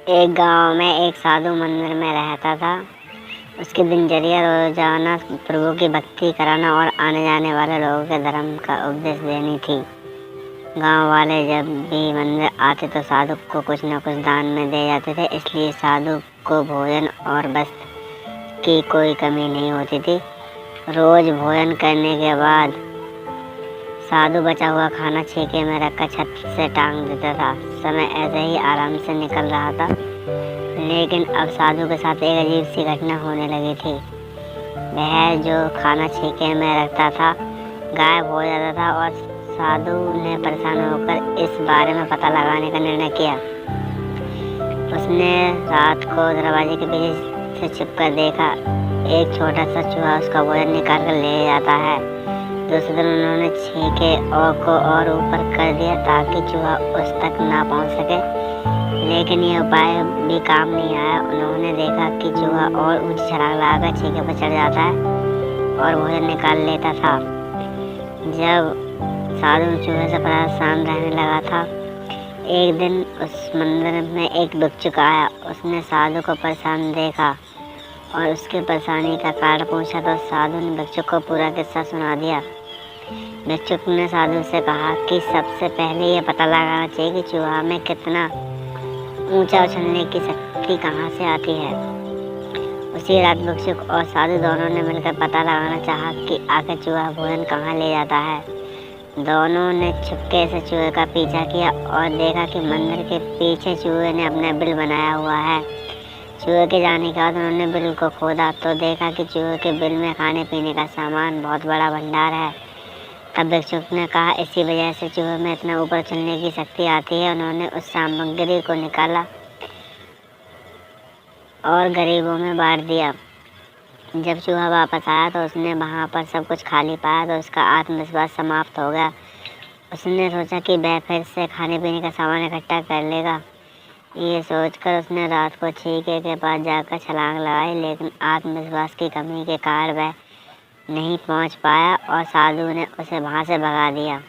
एक गांव में एक साधु मंदिर में रहता था। उसकी दिनचर्या रोजाना प्रभु की भक्ति कराना और आने जाने वाले लोगों के धर्म का उपदेश देनी थी। गांव वाले जब भी मंदिर आते तो साधु को कुछ न कुछ दान में दे जाते थे, इसलिए साधु को भोजन और वस्त्र की कोई कमी नहीं होती थी। रोज भोजन करने के बाद साधु बचा हुआ खाना छीके में रखकर छत से टांग देता था। समय ऐसे ही आराम से निकल रहा था, लेकिन अब साधु के साथ एक अजीब सी घटना होने लगी थी। वह जो खाना छीके में रखता था गायब हो जाता था और साधु ने परेशान होकर इस बारे में पता लगाने का निर्णय किया। उसने रात को दरवाजे के पीछे से छिपकर देखा, एक छोटा सा चूहा उसका भोजन निकाल कर ले जाता है। दूसरे दिन उन्होंने छीके को और ऊपर कर दिया ताकि चूहा उस तक ना पहुंच सके, लेकिन यह उपाय भी काम नहीं आया। उन्होंने देखा कि चूहा और ऊंची छलांग लगाकर छीके पर चढ़ जाता है और भोजन निकाल लेता था। जब साधु चूहे से परेशान रहने लगा था, एक दिन उस मंदिर में एक भिक्षुक आया। उसने साधु को परेशान देखा और उसकी परेशानी का कारण पूछा तो साधु ने भिक्षुक को पूरा किस्सा सुना दिया। भिक्षुक ने साधु से कहा कि सबसे पहले यह पता लगाना चाहिए कि चूहा में कितना ऊंचा उछलने की शक्ति कहाँ से आती है। उसी रात भिक्षुक और साधु दोनों ने मिलकर पता लगाना चाहा कि आखिर चूहा भोजन कहाँ ले जाता है। दोनों ने छुपके से चूहे का पीछा किया और देखा कि मंदिर के पीछे चूहे ने अपना बिल बनाया हुआ है। चूहे के जाने के बाद उन्होंने बिल को खोदा तो देखा कि चूहे के बिल में खाने पीने का सामान बहुत बड़ा भंडार है। तब भिक्षुक ने कहा, इसी वजह से चूहे में इतना ऊपर चलने की शक्ति आती है। उन्होंने उस सामग्री को निकाला और गरीबों में बांट दिया। जब चूहा वापस आया तो उसने वहाँ पर सब कुछ खाली पाया तो उसका आत्मविश्वास समाप्त हो गया। उसने सोचा कि वह फिर से खाने पीने का सामान इकट्ठा कर लेगा। ये सोचकर उसने रात को छीके के पास जाकर छलांग लगाई, लेकिन आत्मविश्वास की कमी के कारण वह नहीं पहुंच पाया और साधु ने उसे वहां से भगा दिया।